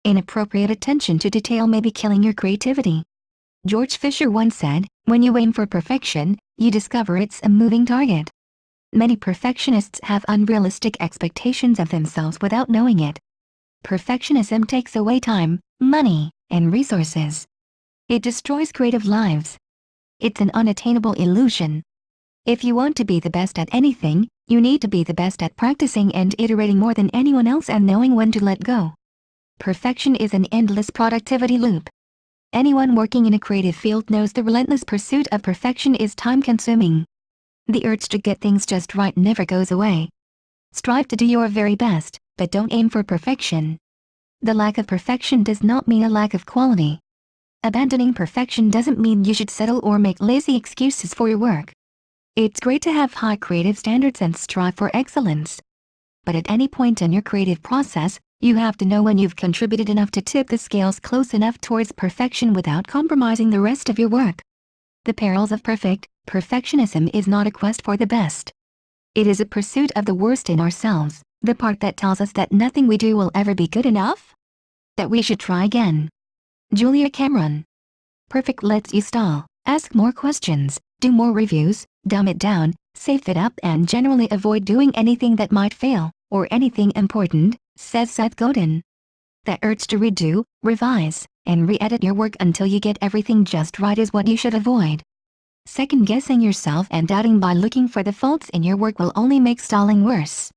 Inappropriate attention to detail may be killing your creativity. George Fisher once said, "When you aim for perfection, you discover it's a moving target." Many perfectionists have unrealistic expectations of themselves without knowing it. Perfectionism takes away time, money, and resources. It destroys creative lives. It's an unattainable illusion. If you want to be the best at anything, you need to be the best at practicing and iterating more than anyone else and knowing when to let go. Perfection is an endless productivity loop. Anyone working in a creative field knows the relentless pursuit of perfection is time-consuming. The urge to get things just right never goes away. Strive to do your very best, but don't aim for perfection. The lack of perfection does not mean a lack of quality. Abandoning perfection doesn't mean you should settle or make lazy excuses for your work. It's great to have high creative standards and strive for excellence. But at any point in your creative process, you have to know when you've contributed enough to tip the scales close enough towards perfection without compromising the rest of your work. The perils of perfectionism is not a quest for the best. It is a pursuit of the worst in ourselves, the part that tells us that nothing we do will ever be good enough, that we should try again. Julia Cameron. Perfect lets you stall, ask more questions, do more reviews, dumb it down, save it up and generally avoid doing anything that might fail, or anything important, says Seth Godin. That urge to redo, revise, and re-edit your work until you get everything just right is what you should avoid. Second-guessing yourself and doubting by looking for the faults in your work will only make stalling worse.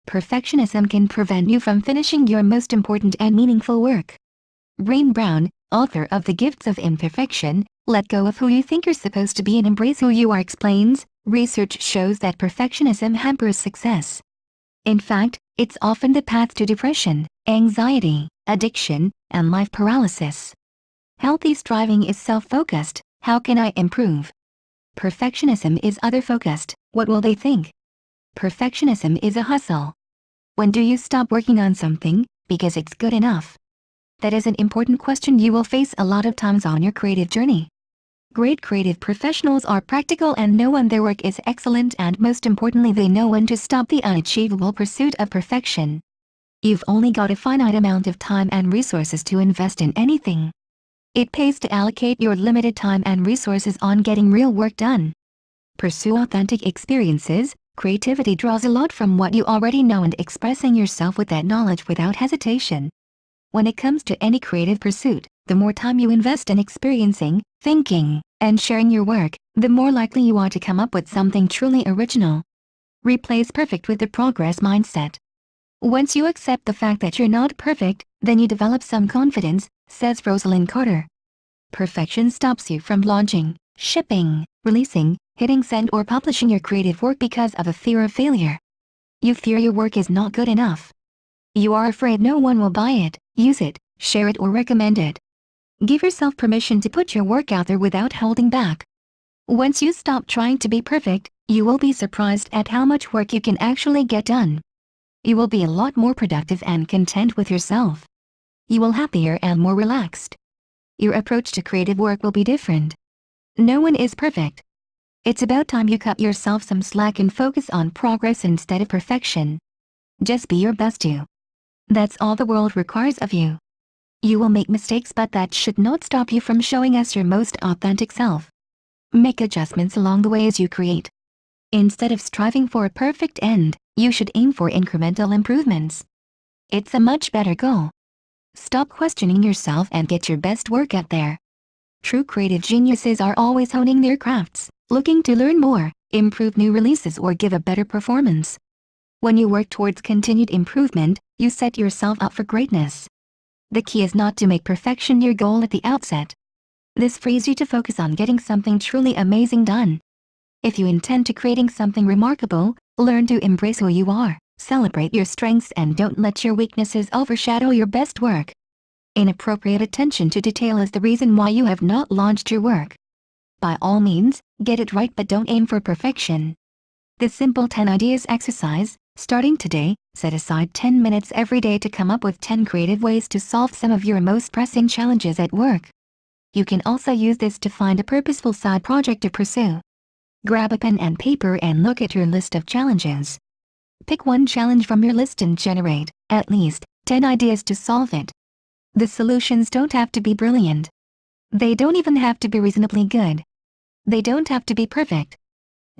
Perfectionism can prevent you from finishing your most important and meaningful work. Brené Brown, author of The Gifts of Imperfection, Let Go of Who You Think You're Supposed to Be and Embrace Who You Are explains, research shows that perfectionism hampers success. In fact, it's often the path to depression, anxiety, addiction, and life paralysis. Healthy striving is self-focused, how can I improve? Perfectionism is other-focused, what will they think? Perfectionism is a hustle. When do you stop working on something, because it's good enough? That is an important question you will face a lot of times on your creative journey. Great creative professionals are practical and know when their work is excellent and most importantly they know when to stop the unachievable pursuit of perfection. You've only got a finite amount of time and resources to invest in anything. It pays to allocate your limited time and resources on getting real work done. Pursue authentic experiences. Creativity draws a lot from what you already know and expressing yourself with that knowledge without hesitation. When it comes to any creative pursuit, the more time you invest in experiencing, thinking, and sharing your work, the more likely you are to come up with something truly original. Replace perfect with the progress mindset. Once you accept the fact that you're not perfect, then you develop some confidence, says Rosalind Carter. Perfection stops you from launching, shipping, releasing, hitting send or publishing your creative work because of a fear of failure. You fear your work is not good enough. You are afraid no one will buy it, use it, share it or recommend it. Give yourself permission to put your work out there without holding back. Once you stop trying to be perfect, you will be surprised at how much work you can actually get done. You will be a lot more productive and content with yourself. You will be happier and more relaxed. Your approach to creative work will be different. No one is perfect. It's about time you cut yourself some slack and focus on progress instead of perfection. Just be your best you. That's all the world requires of you. You will make mistakes, but that should not stop you from showing us your most authentic self. Make adjustments along the way as you create. Instead of striving for a perfect end, you should aim for incremental improvements. It's a much better goal. Stop questioning yourself and get your best work out there. True creative geniuses are always honing their crafts, looking to learn more, improve new releases or give a better performance. When you work towards continued improvement, you set yourself up for greatness. The key is not to make perfection your goal at the outset. This frees you to focus on getting something truly amazing done. If you intend to creating something remarkable, learn to embrace who you are, celebrate your strengths and don't let your weaknesses overshadow your best work. Inappropriate attention to detail is the reason why you have not launched your work. By all means, get it right but don't aim for perfection. The simple 10 ideas exercise. Starting today, set aside 10 minutes every day to come up with 10 creative ways to solve some of your most pressing challenges at work. You can also use this to find a purposeful side project to pursue. Grab a pen and paper and look at your list of challenges. Pick one challenge from your list and generate, at least, 10 ideas to solve it. The solutions don't have to be brilliant. They don't even have to be reasonably good. They don't have to be perfect.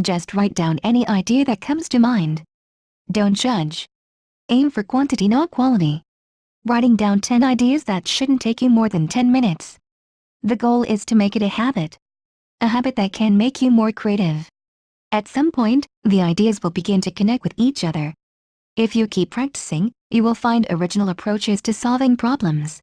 Just write down any idea that comes to mind. Don't judge. Aim for quantity, not quality. Writing down 10 ideas that shouldn't take you more than 10 minutes. The goal is to make it a habit that can make you more creative. At some point, the ideas will begin to connect with each other. If you keep practicing, you will find original approaches to solving problems.